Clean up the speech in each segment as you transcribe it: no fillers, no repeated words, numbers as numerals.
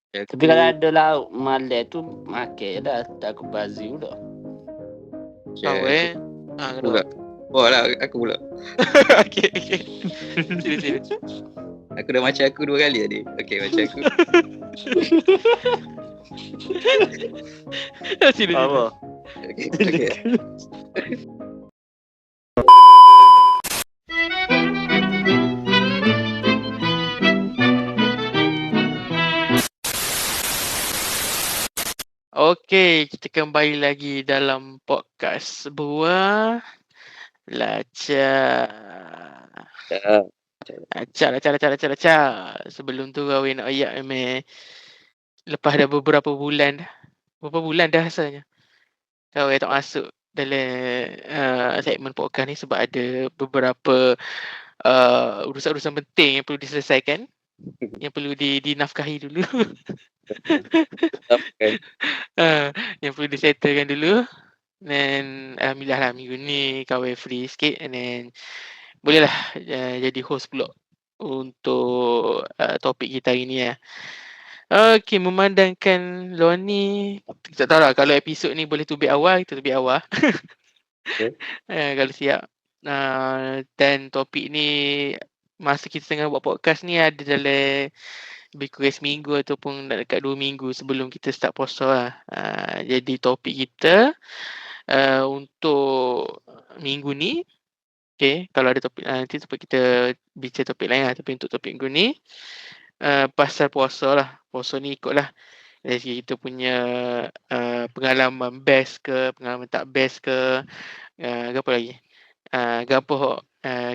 Tapi kalau ada lauk malam tu, makan je dah. Tak aku bazir pula. Kau Pula. Oh lah, aku pula. Okay. Sini. Aku dah macam aku 2 kali tadi. Okay, macam aku. Sini. Apa? Okay. Okay, kita kembali lagi dalam podcast sebuah Lacak. Lacak. Sebelum tu kau nak ayak lepas dah beberapa bulan dah rasanya kau tak masuk dalam segmen podcast ni sebab ada beberapa urusan-urusan penting yang perlu diselesaikan, yang perlu dinafkahi dulu. Yang perlu disettlekan dulu. Dan alhamdulillah lah minggu ni kau free sikit, and then bolehlah jadi host pula untuk topik kita hari ni lah. Okay, memandangkan luar ni, tak tahu lah kalau episod ni boleh tubik awal, kita tubik awal. Okay. Kalau siap. Dan topik ni, masa kita tengah buat podcast ni ada dalam lebih kurang seminggu ataupun dekat 2 minggu sebelum kita start puasa lah. Jadi topik kita untuk minggu ni, okay, kalau ada topik nanti kita bincang topik lain lah. Tapi untuk topik minggu ni, pasal puasa lah. Puasa ni ikutlah dari segi kita punya pengalaman best ke, pengalaman tak best ke, apa lagi, apa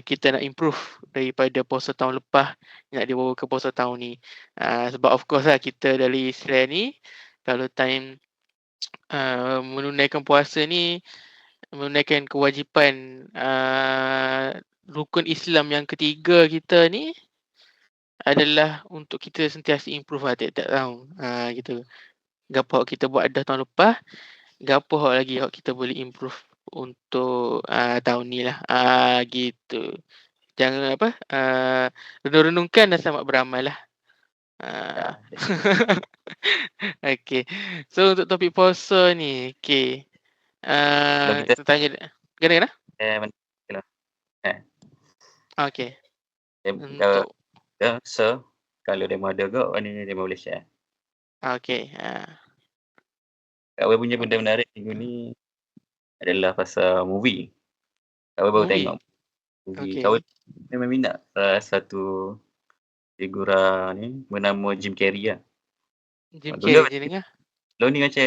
kita nak improve daripada puasa tahun lepas nak dibawa ke puasa tahun ni. Sebab of course lah kita dari Islam ni, kalau time menunaikan puasa ni, menunaikan kewajipan rukun Islam yang ketiga kita ni adalah untuk kita sentiasa improve lah tiap-tiap tahun. Gitu. Gapo kita buat dah tahun lepas, gapo lagi kita boleh improve untuk tahun ni lah. Gitu. Jangan renung-renungkan dan selamat beramal lah. Okay. So untuk topik puasa ni, okay. Kita tanya kena? Okay. Untuk So, kalau demo ada ke, mana demo boleh share. Okay. Kak Wei punya benda menarik minggu ni adalah pasal movie. Kak Wei baru tengok movie. Okay. Kak Wei memang minat salah satu figura ni bernama Jim Carrey lah. Jim Carrey je dengar. Lo ni macam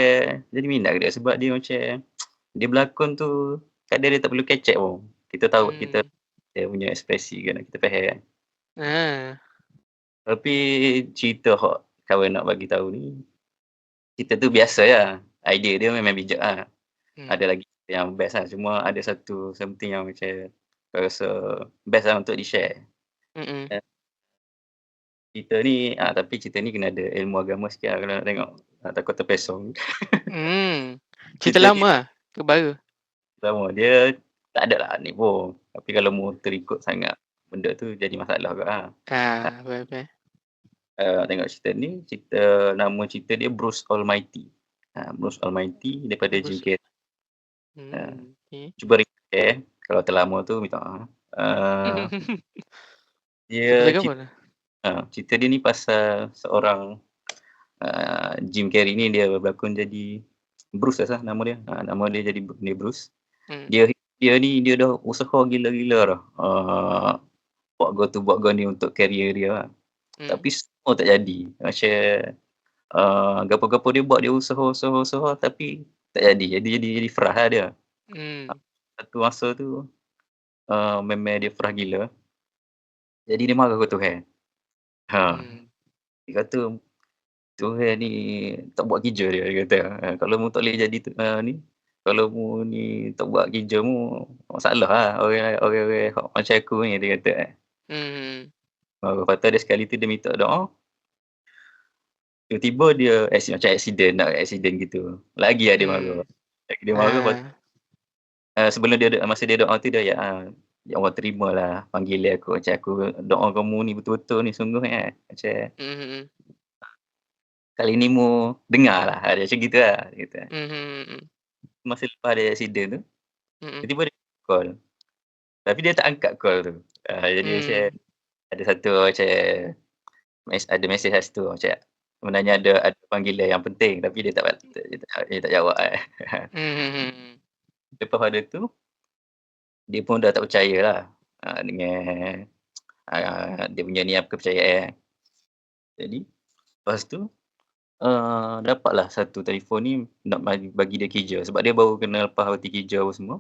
jadi minat ke dia sebab dia macam dia berlakon tu kadang dia tak perlu kecek pun. Kita tahu kita dia punya ekspresi kan, kita faham kan. Tapi cerita hak kawan nak bagi tahu ni, cerita tu biasa lah. Idea dia memang bijak lah. Ada lagi yang best lah. Cuma ada satu something yang macam aku rasa best lah untuk di-share. Cerita ni, tapi cerita ni kena ada ilmu agama sikit lah kalau nak tengok. Takut terpesong. Cerita lama lah ke baru? Lama. Dia tak ada lah ni pun. Tapi kalau mau terikut sangat benda tu jadi masalah ke lah. Betul. Tengok cerita ni, nama cerita dia Bruce Almighty. Bruce Almighty daripada Jim Carrey. Cuba recall kalau terlama tu minta dia cerita dia ni pasal seorang Jim Carrey ni, dia berlakon jadi Bruce lah nama dia. Nama dia jadi Bruce. Dia ni dia dah usaha gila-gila dah. Buat go ni untuk career dia lah. Tapi semua tak jadi. Macam gapo-gapo dia buat, dia usaha tapi tak jadi. Jadi frah lah dia. Satu masa tu memang dia frah gila. Jadi dia marah ke Tuhan. Dia kata Tuhan ni tak buat kerja dia kata. Kalau mu tak boleh jadi ni, kalau mu ni tak buat kerja mu, masalah lah orang-orang macam aku ni, dia kata. Lepas tu ada sekali tu dia minta doa. Tiba-tiba dia macam accident gitu. Lagi dia marah. Dia marah. Sebelum masa dia doa tu dia ya Allah terimalah panggilan aku. Macam aku doa kamu ni betul-betul ni sungguh kan. Macam kali ni mu dengar lah. Dia macam gitu lah. Gitu. Mhm. Masa lepas ada accident tu, Mhm. tiba-tiba dia call. Tapi dia tak angkat call tu. Jadi macam ada satu macam ada mesej kat situ macam sebenarnya ada panggilan yang penting tapi dia tak jawab kan. Mhm. Lepas pada tu, dia pun dah tak percayalah dengan dia punya ni kepercayaan. Jadi lepas tu dapatlah satu telefon ni nak bagi dia kerja sebab dia baru kena lepas roti kerja apa semua.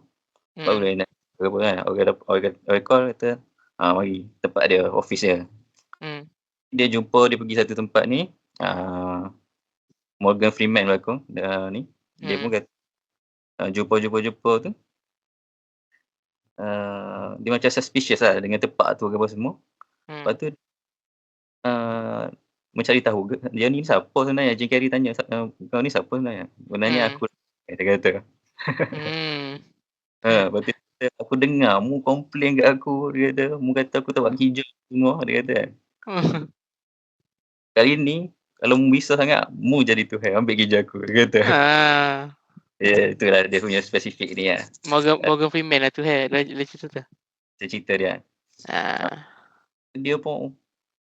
Baru dia nak apa kan, orang call kata, mari tempat dia, office dia. Dia jumpa, dia pergi satu tempat ni, Morgan Freeman berlakon, ni. Dia pun kata, jumpa tu, dia macam suspicious lah dengan tempat tu ke apa semua. Lepas tu, mencari tahu, dia ni siapa sebenarnya? Jim Carrey tanya, kau ni siapa sebenarnya? Sebenarnya aku, dia kata. Lepas tu, aku dengar mu komplain kat aku, dia kata. Mu kata aku tak buat kerja semua, dia kata. Kali ni, kalau mu bisa sangat, mu jadi Tuhan, ambil kerja aku, dia kata. Itulah dia punya spesifik ni lah. Morgan Freeman lah tu cerita tu. Cerita dia. Dia pun,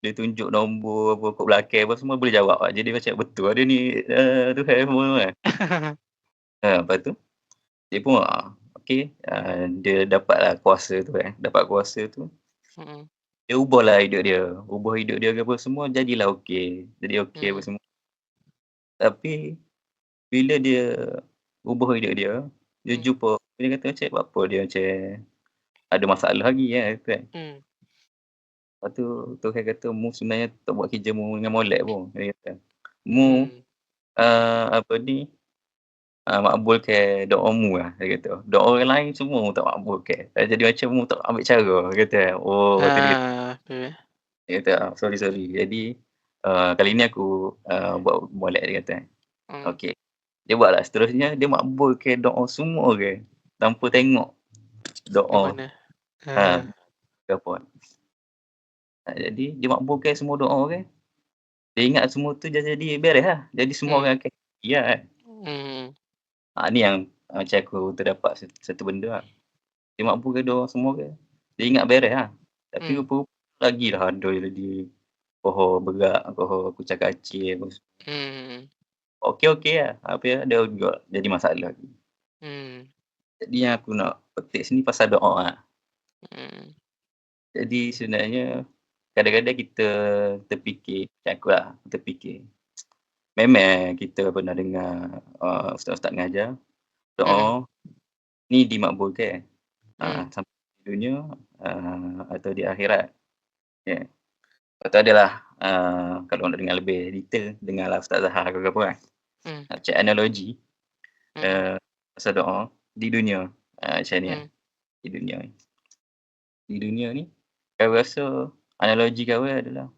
dia tunjuk nombor apa kod belakang apa semua boleh jawab lah. Jadi macam betul lah dia ni Tuhan semua kan. Lepas tu, dia pun okay, dia dapatlah kuasa tu kan. Dapat kuasa tu. Dia ubahlah hidup dia. Ubah hidup dia ke apa semua, jadilah okey. Jadi okey apa semua. Tapi, bila dia ubah hidup dia, dia jumpa, dia kata macam apa dia macam ada masalah lagi kan. Lepas tu, Tuhan kata, mu sebenarnya tak buat kerja mu dengan molek pun. Dia kata, mu apa ni, makbulkan doa mu lah. Dia kata, doa orang lain semua mu tak makbulkan. Jadi macam mu tak ambil cara. Dia kata, tu dia kata. Dia kata, sorry. Jadi, kali ni aku buat molek, dia kata. Okey. Dia buatlah seterusnya, dia makbulkan doa semua orang. Tanpa tengok doa. Apa. Jadi, dia makbulkan semua doa orang. Dia ingat semua tu jadi beres lah. Jadi semua orang akan kan. Ni yang macam aku terdapat satu benda lah. Dia makbulkan doa semua orang. Dia ingat beres lah. Tapi rupa-rupa lagi lah ada jadi pohon berak, pohon kucak kacir. Okey lah. Apa ya, dia juga jadi masalah lagi. Jadi yang aku nak petik sini pasal doa lah. Jadi sebenarnya kadang-kadang kita terfikir, macam aku lah, terfikir. Memang kita pernah dengar ustaz-ustaz mengajar, doa ni dimakbulkan sampai di dunia atau di akhirat. Yeah. Lepas tu adalah, kalau nak dengar lebih detail, dengarlah Ustaz Zahar ke apa kan. Macam analogi pasal doa di dunia. Macam ni lah. Di dunia ni, kau rasa analogi kau adalah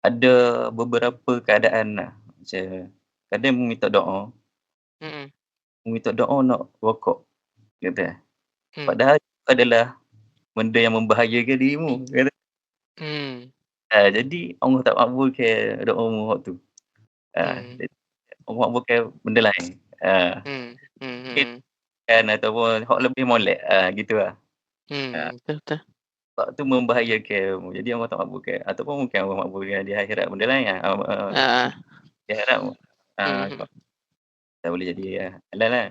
ada beberapa keadaan lah. Macam kadang mu minta doa, mu minta doa nak rokok. Kata. Padahal adalah benda yang membahayakan dirimu. Kata. Jadi Allah tak makbulkan doa mu waktu tu. Allah makbulkan benda lain. Kan ataupun hak lebih molek. Gitu lah. Betul. Sebab tu membahayakan. Jadi Allah tak makbulkan. Ataupun mungkin Allah makbulkan di akhirat benda lain lah. Di akhirat tak boleh jadi halal lah.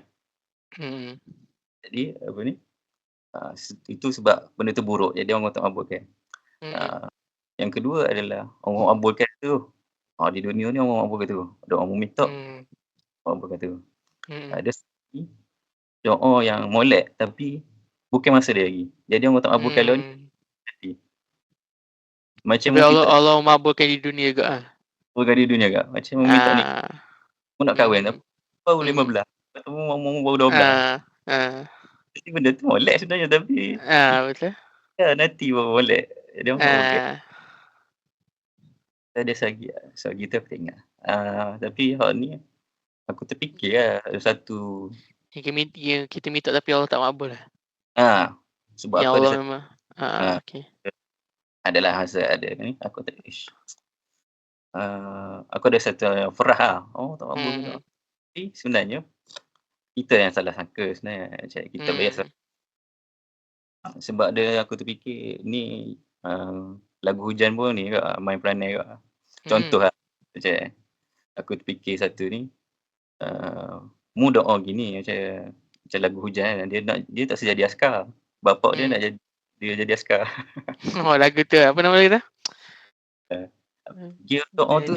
Jadi apa ni? Itu sebab benda tu buruk. Jadi Allah tak makbulkan. Yang kedua adalah Allah makbulkan tu. Di dunia ni Allah makbulkan tu. Doa mu minta. Allah makbulkan tu. Ada doa yang molek tapi bukan masa dia lagi. Jadi Allah tak makbulkan lalu ni. Macam tapi Allah makbulkan di dunia ke makbulkan di dunia ke. Macam mu minta ni. Mu nak kahwin tapi baru 15. Lepas tu mu baru 12. Jadi benda tu molek sebenarnya tapi betul. Nanti baru molek. Dia Allah makbulkan. Ada sagi tu aku tengok. Tapi hal ni aku terfikir lah ada satu yang kita minta tapi Allah tak makbul lah. Sebab yang aku Allah ada memang okay. Adalah hazard ada ni aku tak aku ada satu farah lah, tak mampu ke Hmm. tak. Tapi sebenarnya kita yang salah sangka sebenarnya, macam kita biasa sebab aku terfikir ni, lagu hujan pun ni juga main peranan juga. Contoh Hmm. lah, macam aku terfikir satu ni, mu doa gini macam lagu hujan kan, dia tak sejadi askar, bapak dia nak dia jadi askar. Oh, lagu tu apa nama lagu tu? Dia doa tu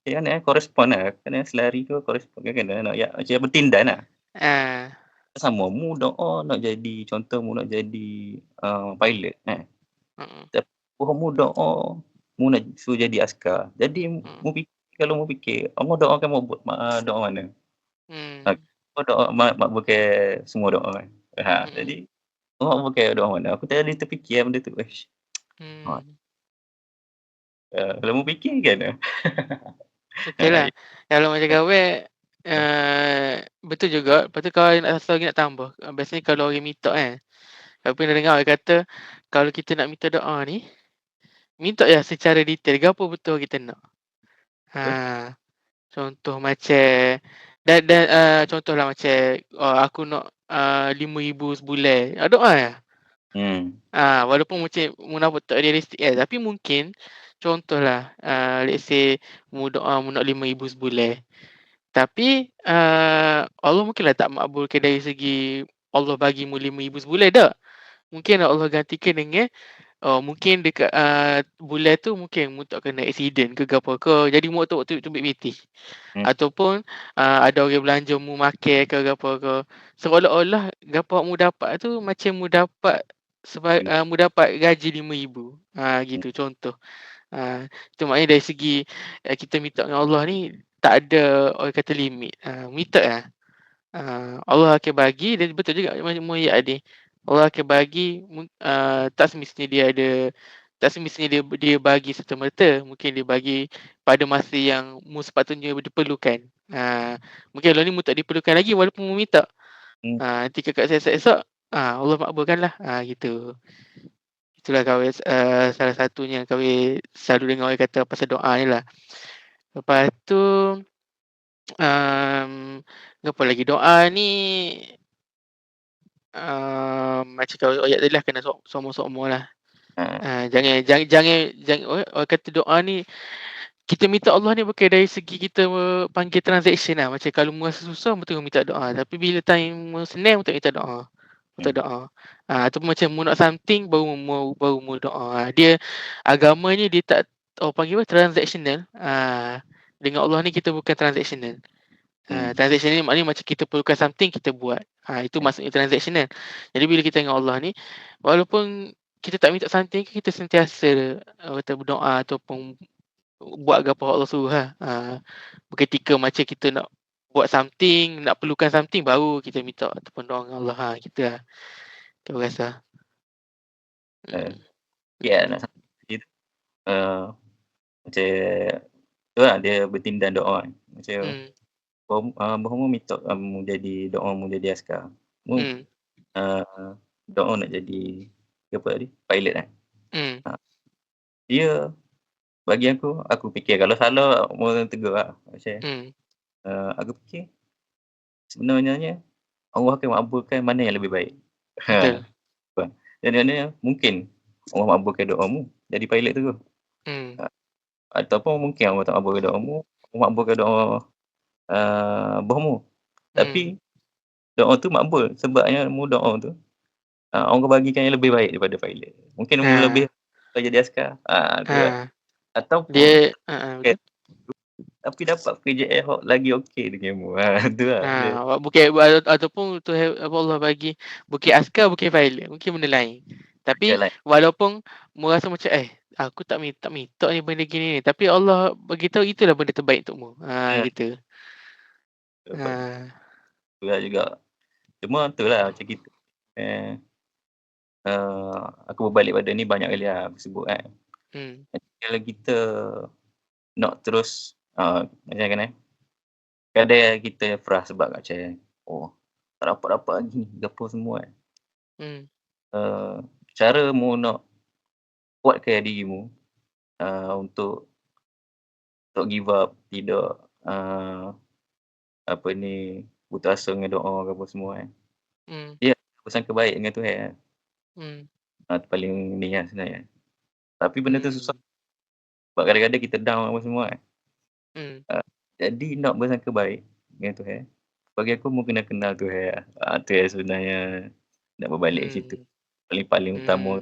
Jadi korespond lah, kena selari tu korespond kena nak macam bertindan lah. ah. Sama mu doa nak jadi contoh mu nak jadi, pilot kan. Mm. Tapi mu doa mu nak suruh jadi askar. Jadi mu fikir kalau mu fikir, mu doakan mu buat doa mana? Hmm. Doa makbulkan semua doa kan. Jadi makbulkan doa mana? Aku tadi terfikir benda tu. Hmm. Kalau mu fikir kan. Betul lah. Kalau macam gawe betul juga. Lepas tu kalau nak satu lagi nak tambah. Biasanya kalau orang minta kan. Aku pernah dengar orang kata kalau kita nak minta doa ni, minta ya secara detail. Apa betul kita nak. Contoh macam dan contohlah macam aku nak 5,000 sebulan. Doa ya. Walaupun macam munafik tak realistik tapi mungkin contohlah let's say mu doa mu nak 5,000 sebulan. Tapi Allah mungkinlah tak makbulkan dari segi Allah bagi mu 5,000 sebulan tak. Mungkin Allah gantikan dengan mungkin dekat bulan tu mungkin mu tak kena accident ke apa ke. Jadi mu tu waktu tu ambil BT. Ataupun ada orang belanja mu makan ke apa ke. Seolah-olah gapo mu dapat tu macam mu dapat mu dapat gaji 5,000. Gitu contoh. Itu maknanya dari segi kita minta dengan Allah ni tak ada orang kata limit. Minta lah. Allah akan bagi dan betul juga macam ayat ni. Allah akan bagi tak semestinya dia bagi serta-merta. Mungkin dia bagi pada masa yang mu sepatutnya diperlukan. Mungkin Allah ni mu tak diperlukan lagi walaupun mu minta. Nanti kakak esok Allah makbulkanlah. Gitu. Itulah kawan salah satunya kawan selalu dengar orang kata pasal doa ni lah. Lepas tu apa lagi doa ni macam kalau ayat tadi lah kena sombong-sombong lah. Jangan orang kata doa ni kita minta Allah ni bukan dari segi kita panggil transaction lah. Macam kalau mu rasa susah mu tengok minta doa. Tapi bila time mu senang mu tak minta doa. Minta doa. Ataupun macam mu nak something baru mu doa. Dia agamanya dia tak panggil apa transactional. Dengan Allah ni kita bukan transactional. Transactional ni maknanya macam kita perlukan something kita buat. Itu maksudnya transactional. Jadi bila kita dengan Allah ni walaupun kita tak minta something kita sentiasa kata berdoa ataupun buat apa Allah suruh lah. Ketika macam kita nak buat something, nak perlukan something baru kita minta ataupun doa dengan Allah. Gitu lah. Aku rasa. Nak sampai tu. Macam tu lah dia bertindan doa. Macam bahawa minta mu jadi doa mu jadi askar. Mu doa nak jadi apa tadi? Pilot kan. Dia bagi aku fikir kalau salah mu tegur lah. Macam aku fikir sebenarnya Allah akan makbulkan mana yang lebih baik. Betul. Dan mungkin Allah makbulkan doamu jadi pilot tu. Ataupun mungkin Allah tak makbulkan doamu, Allah makbulkan doa bohmu. Tapi doa tu makbul sebabnya mu doa tu Allah bagikan yang lebih baik daripada pilot. Mungkin mu lebih jadi askar. Tu lah. Ataupun dia betul. tapi dapat pekerjaan hok lagi okey dengan mu. Tu lah. Bukan ataupun tu Allah bagi bukan askar bukan pilot, mungkin benda lain. Tapi walaupun mu rasa macam aku tak minta ni benda gini ni, tapi Allah bagi tahu itulah benda terbaik untuk mu. Gitu. Itulah juga. Cuma itulah macam kita. Aku berbalik pada ni banyak kali lah aku sebut kan. Kalau kita nak terus macam kan kadang kita frah sebab macam tak dapat lagi gapo semua kan. Cara mu nak kuatkan dirimu untuk tak give up, tidak apa ni, putus asa dengan doa ke apa semua kan. Dia bersangka baik dengan Tuhan kan. Tu paling ni lah sebenarnya. Tapi benda tu susah. Sebab kadang-kadang kita down apa semua kan. Jadi nak bersangka baik dengan Tuhan, bagi aku mu kena kenal Tuhan lah. Tu yang sebenarnya nak berbalik situ. Paling utama.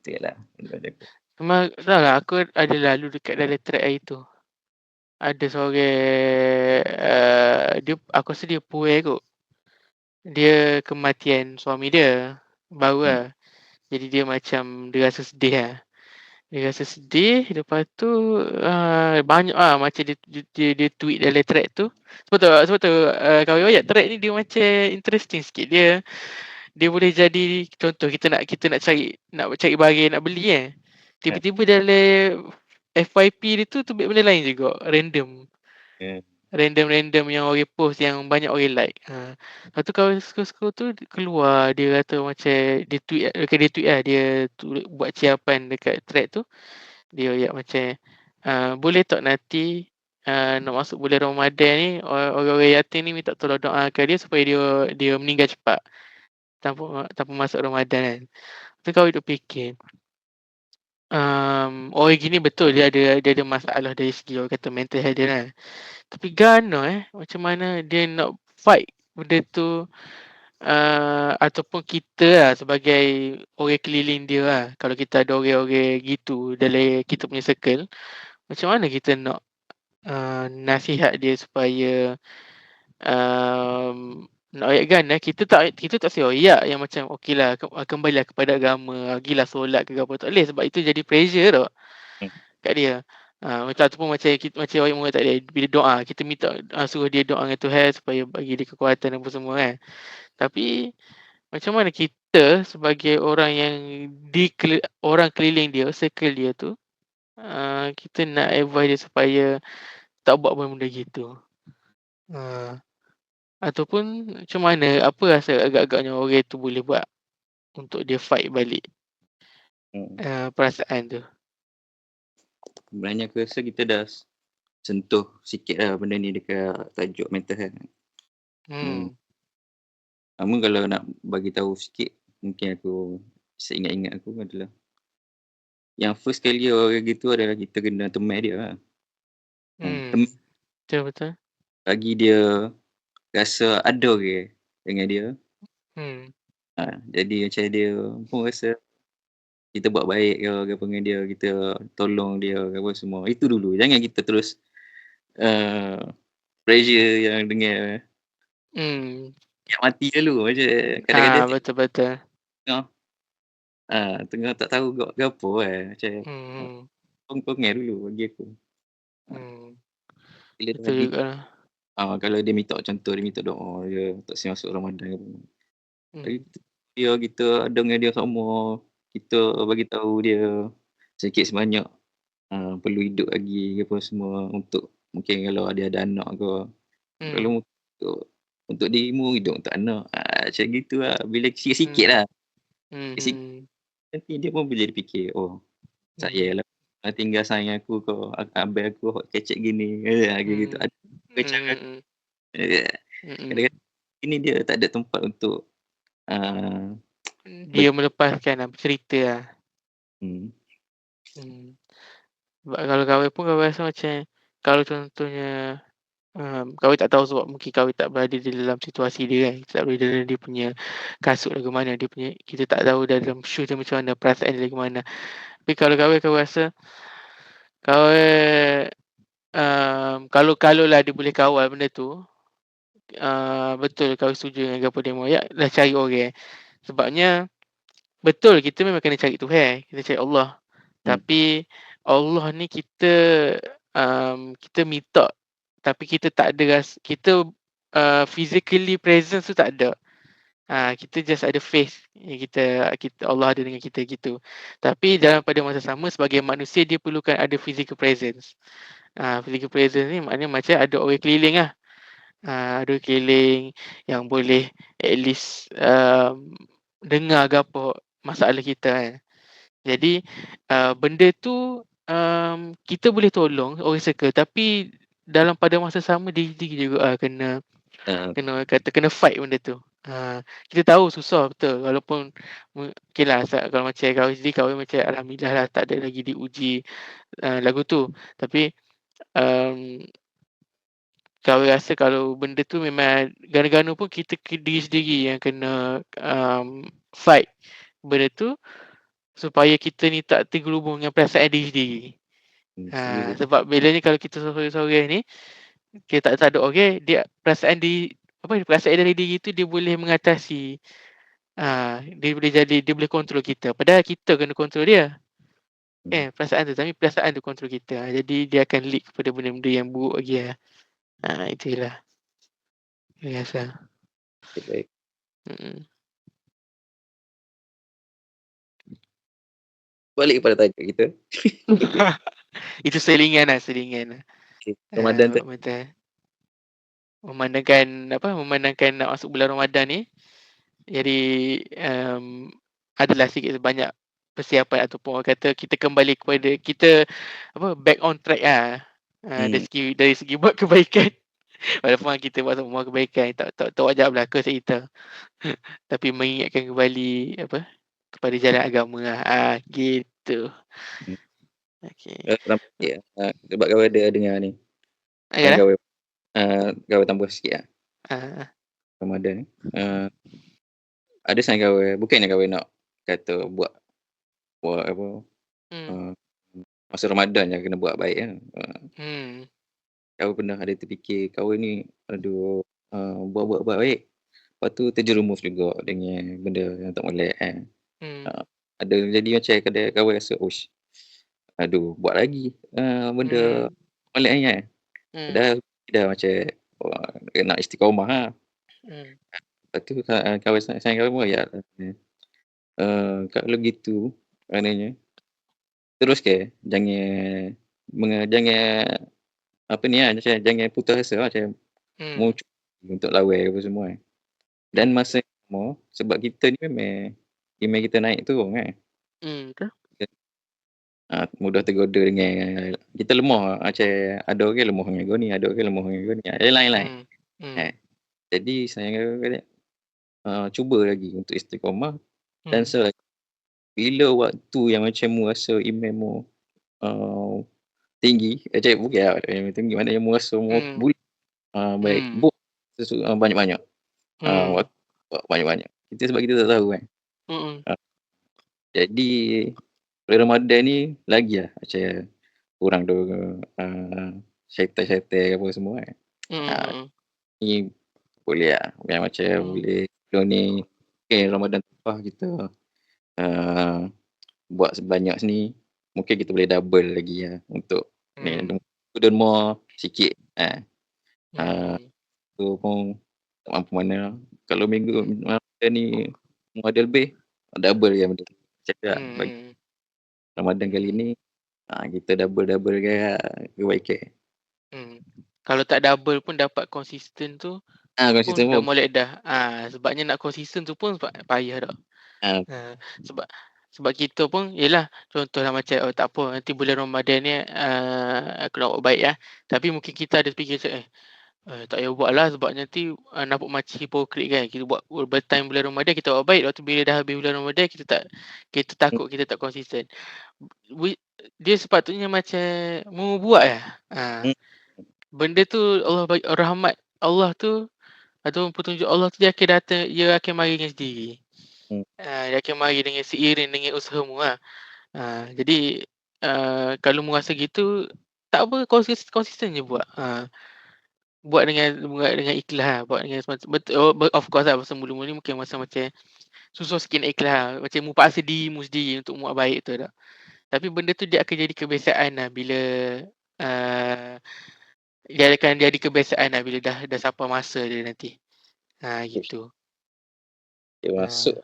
Tu lah bagi aku. Memang tahu lah, aku ada lalu dekat dalam track hari tu. Ada seorang aku rasa dia puai kot. Dia kematian suami dia baru lah. Jadi dia macam dia rasa sedih lah. Dia rasa sedih, lepas tu banyak lah macam dia tweet dalam thread tu. Sebab tu kawan ayat thread ni dia macam interesting sikit. Dia boleh jadi contoh kita nak cari barang nak beli kan. Tiba-tiba dalam FYP dia tu benda lain juga, random. Random yang orang post yang banyak orang like. Lepas tu kawan scroll tu keluar dia kata macam dia tweet lah, dia buat ciapan dekat thread tu. Dia ayat macam boleh tak nanti nak masuk bulan Ramadan ni orang-orang yatim ni minta tolong doakan dia supaya dia meninggal cepat tanpa masuk Ramadan kan. Tu kau duk fikir orang gini betul dia ada masalah dari segi orang kata mental health dia kan. Tapi gana macam mana dia nak fight benda tu ataupun kita lah sebagai orang keliling dia lah. Kalau kita ada orang-orang gitu dalam kita punya circle, macam mana kita nak nasihat dia supaya nak ayatkan kita tak saya yang macam okeylah kembalilah kepada agama, gilah solat ke apa, tak boleh sebab itu jadi pressure tau kat dia. Ataupun macam orang murid tak ada, bila doa kita minta suruh dia doa dengan Tuhan supaya bagi dia kekuatan apa semua kan. Tapi macam mana kita sebagai orang yang orang keliling dia, circle dia tu, kita nak advise dia supaya tak buat benda gitu. Ataupun macam mana, apa rasa agak-agaknya orang tu boleh buat untuk dia fight balik perasaan tu. Sebenarnya aku rasa kita dah sentuh sikit lah benda ni dekat tajuk mental health. Namun kalau nak bagi tahu sikit, mungkin aku seingat-ingat aku adalah yang first kali orang gitu adalah kita kena teman dia lah. Betul. Bagi dia rasa ada orang dengan dia. Jadi macam dia pun rasa kita buat baik ke apa dengan dia, kita tolong dia ke apa semua. Itu dulu. Jangan kita terus pressure yang dengan yang mati dulu. Macam kadang-kadang betul. tengah tak tahu ke apa macam pengkongan dulu bagi aku. Betul juga lah. Kalau dia minta contoh, dia minta doa dia tak siap masuk Ramadan ke apa. Kita ada dengan dia sama, kita bagi tahu dia sedikit sebanyak perlu hidup lagi apa semua untuk mungkin kalau dia ada anak ke. Kalau untuk dirimu hidup untuk anak. Macam gitu lah. Bila sikit-sikit lah. Nanti dia pun boleh fikir, saya lah tinggal sayang aku kau, abang aku kecek gini. Gitu. Ada cara. Kadang-kadang ini dia tak ada tempat untuk dia melepaskan cerita lah. Sebab kalau kawan pun kawan rasa macam kalau contohnya kawan tak tahu sebab mungkin kawan tak berada di dalam situasi dia kan. Kita tak berada dalam dia punya kasut ke mana, kita tak tahu dalam shoes dia macam mana, perasaan dia ke mana. Tapi kalau kawan rasa kalau lah dia boleh kawal benda tu, betul kawan setuju dengan apa dia mau dah cari orang. Sebabnya betul kita memang kena cari Tuhan, kita cari Allah. Tapi Allah ni kita minta tapi kita tak ada kita physically presence tu tak ada. Kita just ada face kita Allah ada dengan kita gitu. Tapi dalam pada masa sama sebagai manusia dia perlukan ada physical presence. Physical presence ni maknanya macam ada orang keliling lah. Ada keliling yang boleh at least dengar ke apa masalah kita kan. Jadi benda tu kita boleh tolong orang circle, tapi dalam pada masa sama diri sendiri juga kena kena fight benda tu. Kita tahu susah betul, walaupun okay lah, kalau macam kahwin sendiri, kahwin macam alhamdulillah lah, tak ada lagi diuji lagu tu. Tapi kahwin rasa kalau benda tu memang gana-gana pun kita diri sendiri yang kena fight benda tu, supaya kita ni tak tergelubung dengan perasaan diri sendiri. Sebab bila ni kalau kita sorang-sorang ni, kita tak sadar, okay, dia perasaan dari diri tu dia boleh mengatasi, dia boleh kontrol kita, padahal kita kena kontrol dia. Perasaan tu, tapi perasaan tu kontrol kita. Jadi dia akan lead kepada benda-benda yang buruk lagi lah. Itulah biasa. Baik. Balik kepada tajuk kita. Itu selingan lah. Okay. Ramadan tu. Memandangkan nak masuk bulan Ramadan ni, jadi adalah sikit sebanyak persiapan, ataupun orang kata kita kembali kepada kita back on track dari segi buat kebaikan. Walaupun kita buat semua kebaikan, tak wajib lah ke kita. Tapi mengingatkan kembali kepada jalan agama lah. Gitu. Okay. Sebab kau ada dengar ni. Gawe tambah sikit lah. Ramadan ni. Ada sang gawe, bukannya gawe nak kata buat apa. Masa Ramadan yang kena buat baik kan. Kau pernah ada terfikir kau ni buat baik. Lepas tu terjerumus juga dengan benda yang tak molek kan. Ada jadi macam kau rasa aduh buat lagi benda molek ni kan. Dah macam nak istiqamah lah. Lepas tu kawan saya pun ya kalau gitu maknanya terus jangan apa ni jangan putus asa macam mau untuk lawan apa semua dan masa sama sebab kita ni memang iman kita naik turun kan. Mudah tergoda dengan kita lemah macam ada orang lemah dengan goni, ada orang lemah dengan goni, lain-lain. Jadi saya kata cuba lagi untuk istiqamah dan selagi bila waktu yang macam mu rasa iman mu tinggi, bukan yang tinggi, maknanya mu rasa mu baik buat banyak-banyak. Banyak-banyak. Sebab kita tak tahu kan. Jadi Ramadan ni lagi lah macam kurang tu syaitan-syaitan apa semua kan. Ni boleh lah macam boleh ni Ramadan lepas kita buat sebanyak sini, mungkin kita boleh double lagi lah untuk ni dan more sikit tu pun tak mampu mana. Kalau minggu ni ada lebih double yang betul cakap bagi Ramadan kali ni kita double kebaikan. Kalau tak double pun dapat konsisten tu konsisten pun dah molek dah. Sebabnya nak konsisten tu pun payah dah. Sebab kita pun yelah, contohlah macam tak apa nanti bulan Ramadan ni aku nak buat baik lah. Tapi mungkin kita ada fikir macam tak payah buat lah sebab nanti nampak macam hipokrit kan. Kita buat time bulan Ramadan kita buat baik, waktu bila dah habis bulan Ramadan kita takut kita tak konsisten. Dia sepatutnya macam mau buat lah. Benda tu Allah bagi rahmat Allah tu atau petunjuk Allah tu dia akan datang, dia akan mari dengan sendiri. Dia akan mari dengan seiring dengan usahamu lah. Jadi kalau mu rasa gitu tak apa, konsisten je buat. Buat dengan ikhlas lah, buat dengan betul, of course lah masa mula-mula ni mungkin masa macam susah sikit nak ikhlas lah. Macam mu paksa dirimu sendiri untuk buat baik tu tak. Tapi benda tu dia akan jadi kebiasaan lah bila dia akan jadi kebiasaan lah bila dah sampai masa dia nanti. Gitu. Dia masuk.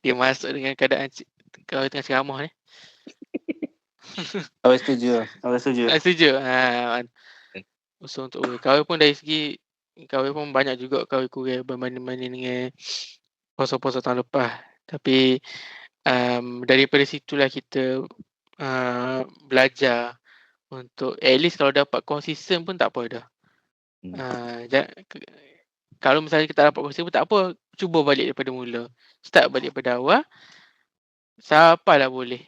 Dia masuk dengan keadaan kau tengah ceramah ni. Awak setuju? Setuju. So untuk kau pun dari segi kau pun banyak juga kau kurang berbanding dengan puasa-puasa tahun lepas. Tapi daripada situlah kita belajar untuk at least kalau dapat konsisten pun tak apa dah. Kalau misalnya kita dapat konsisten pun tak apa, cuba balik daripada mula. Start balik daripada awal. Sampailah boleh.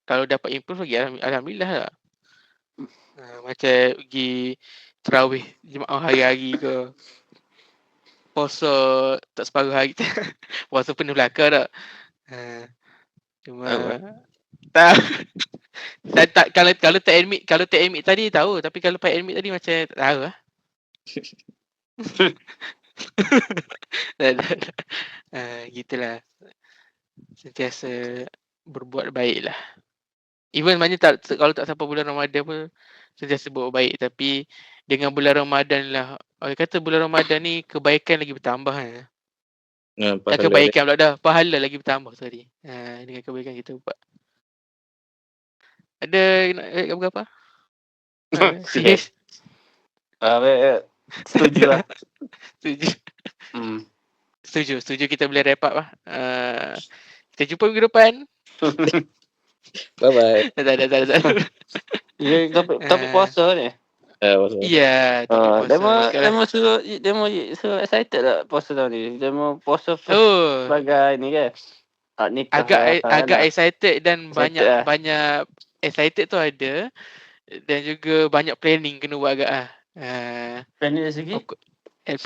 Kalau dapat improve lagi, alhamdulillah lah. Macam pergi terawih jemaah hari-hari ke, puasa tak separuh hari, puasa penuh belaka tak. Cuma tak, kalau tak admit tadi tahu, tapi kalau tak admit tadi macam tak tahu lah. Gitulah. Sentiasa berbuat baik lah. Even sebenarnya kalau tak sampai bulan Ramadan pun sentiasa berbuat baik, tapi dengan bulan Ramadan lah, orang kata bulan Ramadan ni kebaikan lagi bertambah kan. Kebaikan pula dah, pahala lagi bertambah tadi. Dengan kebaikan kita buat. Ada nak apa-apa? Setuju lah. Setuju kita boleh wrap up lah. Kita jumpa minggu depan. Bye-bye. Tak. Topik puasa ni. Ya, topik puasa. Demo excited tak puasa tahun ni? Demo puasa sebagai ni kan? Agak excited dan banyak excited tu ada, dan juga banyak planning kena buat agak lah. Planning dari segi?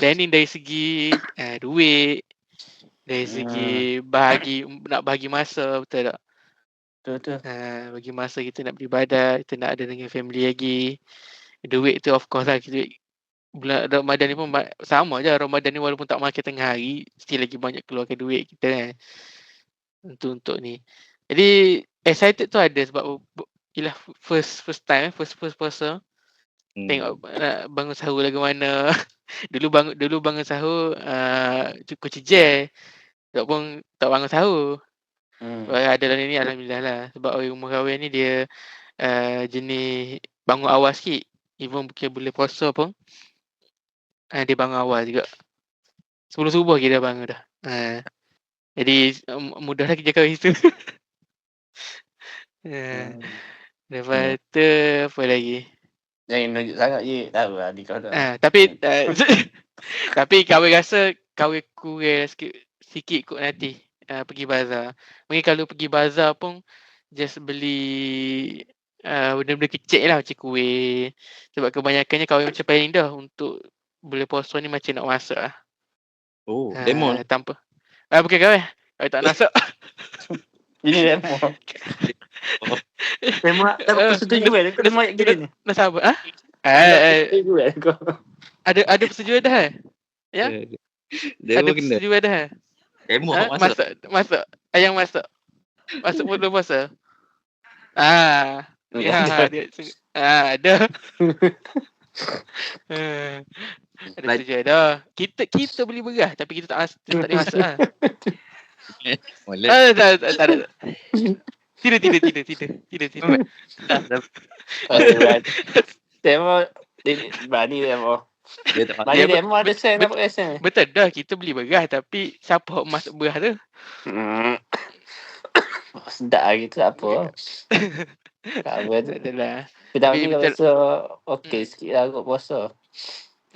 Planning dari segi duit, dari segi nak bahagi masa, betul tak? Betul. Bagi masa kita nak beribadat, kita nak ada dengan family lagi. Duit tu of course lah, kita bulan Ramadan ni pun sama je. Ramadan ni walaupun tak makan tengah hari, still lagi banyak keluarkan duit kita kan. Untuk ni. Jadi excited tu ada sebab ialah first time, first puasa. Tengok bangun sahur lagu mana. Dulu bangun sahur cukup cijai. Tak pun tak bangun sahur. Ada dalam ni alhamdulillah lah. Sebab orang rumah kawan ni dia jenis bangun awal sikit. Even bukan boleh puasa pun, dia bangun awal juga. Sebelum subuh kita bangun dah. Jadi mudahlah kerja kau itu. Lepas tu apa lagi? Jangan tunjuk sangat je. Tahu lah adik kau dah. Tapi kawan rasa kawan kurang sikit kot nanti pergi bazar. Mungkin kalau pergi bazar pun just beli benda-benda kecil lah macam kuih. Sebab kebanyakannya kawan macam planning dah untuk boleh puasa ni macam nak masak lah. Demo tanpa bukan kawan. Kawan tak masak. Ini demo. Demo tak setuju kan? Kau demo ayat gini ni. Nak sabar. Ada persetujuan dah. Ya? Ada persetujuan dah. Demo masak. Ayang masak. Masak bulan puasa. Ada. Ada persetujuan dah. Kita beli beras tapi kita tak boleh masak lah. Tak. Tidak. Demo berani demo. Berani demo ada sen dapat sen. Betul dah, kita beli beras tapi siapa masak beras tu? Sedap lah gitu apa. Apa tu adalah. Kita ni rasa okey sikit lah kot puasa.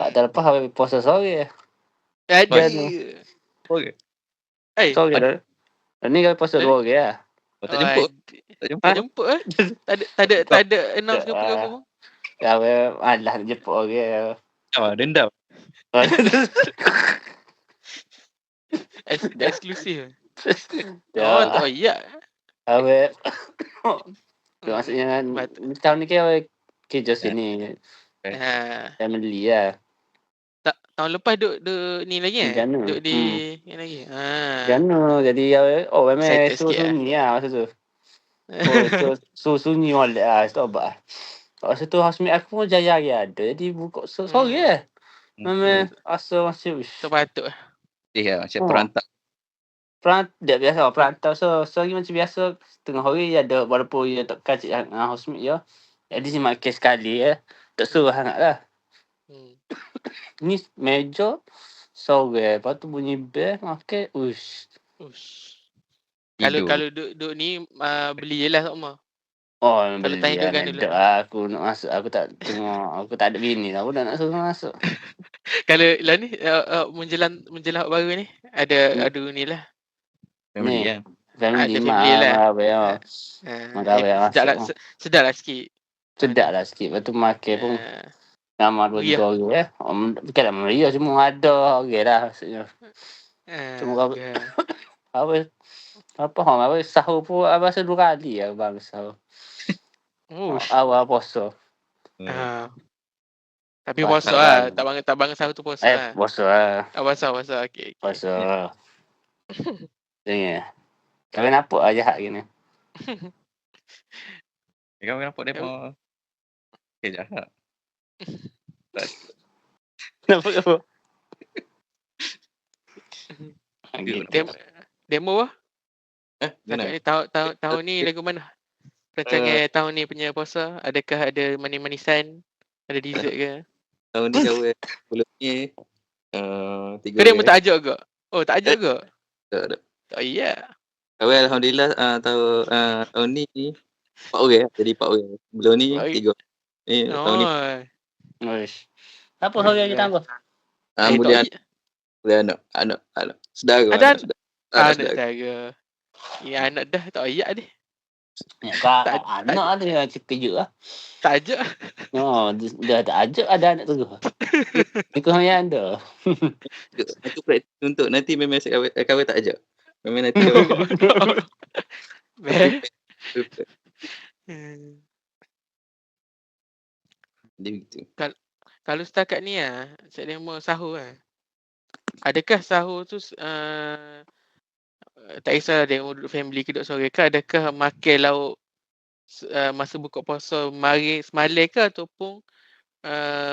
Tak terlepas habis puasa sore. Okey. Sore dah. Ni kalau puasa 2 hari lah. Tak jemput Tak ada announce ke apa. Ya, malah nak jemput orang. Dendam. Eksklusif. Tak ya. Maksudnya tahun ni kan kerja sini. Family lah. Tahun lepas duduk ni lagi duduk di ni lagi. Jana jadi memang sunyi lah masa tu. Sunyi molek lah stop lah. Masa tu housemate aku pun jaya ada. Jadi buka sore lah. Memang asa masih sepatut. Macam perantau. Dia biasa perantau. So lagi macam biasa tengah hari ada walaupun dia tak kacik dengan housemate dia. Jadi si makan sekali ya. Tak suruh sangat lah. Ni meja sore. Lepas tu bunyi bell makan. Ush. Tidur. Kalau duduk ni beli je lah kat rumah. Oh, Kalau beli time lah. duduk dulu. Aku nak masuk. Aku tak tengok. Aku tak ada bini lah. Aku nak suruh masuk. Kalau lah ni menjelang baru ni ada ni lah. Family Ni. kan. Family Ada family lah. Magawai masuk. Sedap lah sikit. Sedap lah sikit. Lepas tu makan pun. Nama 2-3 orang bukanlah meriah. Cuma ada orang lah maksudnya. Cuma apa sahur pun abang rasa 2 kali lah abang sahur. Awal puasa. Tapi puasa lah. Tak bangun sahur tu puasa lah. Puasa lah. Puasa. Okay. Puasa. Tengok. Kau nampak lah jahat gini. Kau nampak dia mau jahat. Nampak. Demo lah. Tahun ni lagu mana? Rancangan tahun ni punya puasa. Adakah ada manis-manisan? Ada dessert ke? Tahun ni kau sebelum ni 3 Kau tak ajak ke? Oh, tak ajak ke? Tak. Oh iya. Alhamdulillah tahun ni 4 orang. Jadi 4 orang. Sebelum ni 3. Tahun ni. Apa hari kita tambah? Kemudian anak. Saudara. Anak saudara. Ya anak dah tak ayak dia. Ya kak, anak ada yang kerja lah. Tak ajak. Dah tak ajak ada anak terus. Ikut yang ada. Aku praktis untuk nanti memang kahwin tak ajak. Memang nanti kahwin. Dia begitu. Kalau setakat ni saya demo sahur lah. Adakah sahur tu tak kisah dia duduk family ke duduk sore ke, adakah makan lauk masa buka puasa semalam ke ataupun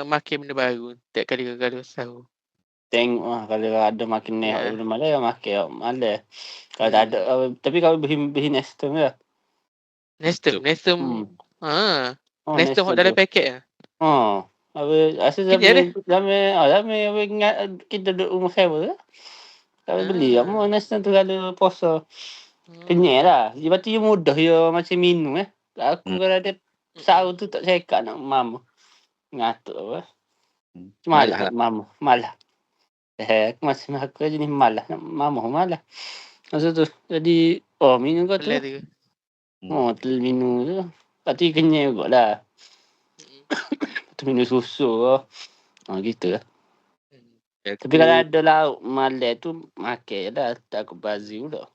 makan benda baru tiap kali kalau sahur? Tengok lah kalau ada makan benda malam ya makan malam. Kalau tak ada tapi kalau beli Nestum ke? Nestum. Nestum dalam paket Asal zaman ingat kita duduk rumah sewa. Kalau beli apa Nestum tu kalau puasa. Kenyal lah. Lepas tu dia mudah dia macam minum Aku kalau ada sahur tu tak cekak nak mama. Ngatuk apa. Malah. Aku masih aku jenis malah. Mama malah. Masa tu. Jadi minum kau tu. Tel minum tu. Tapi kenyal juga lah. Tu minum susu lah. Gitu lah. Tapi kalau ada lauk malam tu makan je lah. Tak aku bazir pula.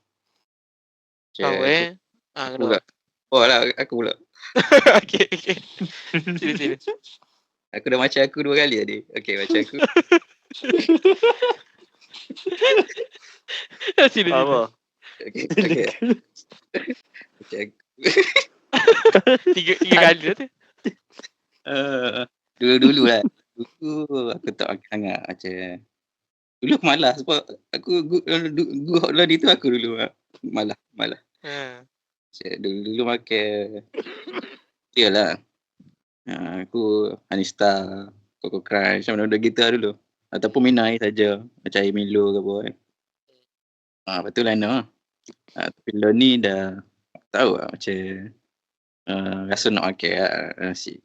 Oh lah aku pula. Okay. Sini. Aku dah macam aku 2 kali tadi. Okay macam aku. Sini. Apa? Okay. Macam aku. 3 kali lah tu. Dulu lah. Dulu aku tak makan sangat macam. Dulu aku malas sebab aku good lah tu aku dulu malas. Dulu makan lah. Aku Anista, Coco Crunch macam benda gitu lah dulu. Ataupun minum air saja, macam air Milo ke apa kan. Betul lah no. Tapi lo ni dah tahu lah macam rasa nak makan nasi.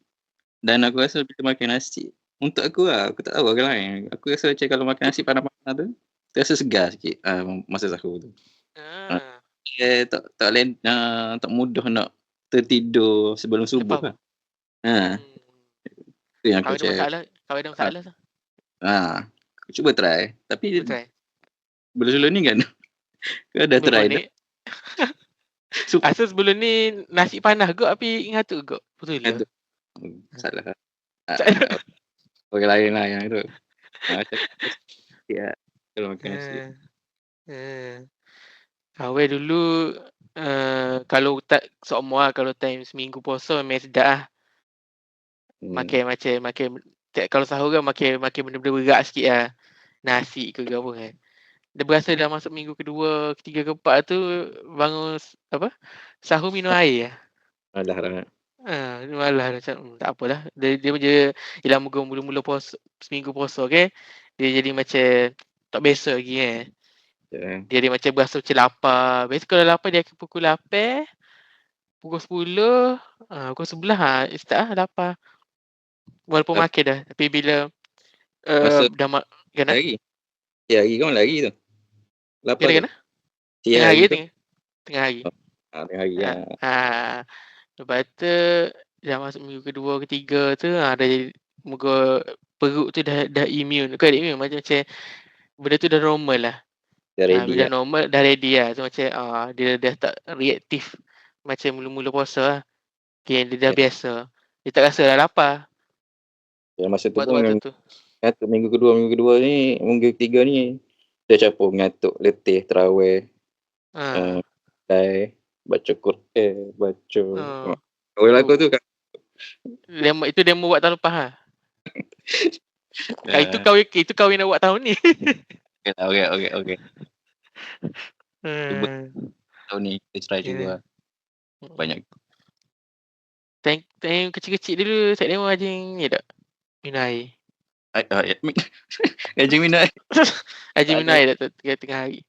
Dan aku rasa bila makan nasi, untuk aku aku tak tahu orang lain. Aku rasa macam kalau makan nasi panas-panas tu, terasa segar sikit masa sahur tu. Tak mudah nak tertidur sebelum subuh kan. Itu yang aku cakap. Kau ada masalah tu. Aku cuba try. Tapi sebelum ni kan kau dah try dah. Asal sebelum ni nasi panas ke tapi ngatuk ke? Betul lah. Salah. Orang lain lah yang tu. Ya, kalau makan nasi. Awal dulu kalau tak seumur kalau time seminggu puasa memang sedap lah. Makan kalau sahur kan makan benda-benda berat sikit lah. Nasi ke apa kan. Dia berasa dah masuk minggu kedua, ketiga, keempat tu bangun sahur minum air lah. Malah lah. Malah macam tak apalah. Dia je ialah mula-mula puasa seminggu puasa okay. Dia jadi macam tak biasa lagi kan. Dia macam berasa macam lapar. Biasa kalau lapar dia akan pukul 8, pukul 10, pukul 11 start lapar. Walaupun makan dah. Tapi bila dah kena? Hari kan lari tu. Lapar Kena? Tengah hari tu. Tengah hari. Tengah hari lah. Lepas tu dah masuk minggu kedua, ketiga tu muka perut tu dah immune. Bukan immune, macam benda tu dah normal lah. Dah ready bila normal dah ready lah. So macam dia dah tak reaktif macam mula-mula puasa lah. Okay, dia dah biasa. Dia tak rasa dah lapar. Masa tu pun ngantuk minggu kedua ni, minggu ketiga ni dah capur ngantuk, letih, terawih. Baca Quran, baca. Orang aku tu kan. Itu demo buat tahun lepas lah. Itu kau yang nak buat tahun ni. Okay. Tahun ni kita try juga. Banyak. Time kecil-kecil dulu saya demo Ajing ni tak? Minai. Ajing minai. Ajing minai tak tengah hari.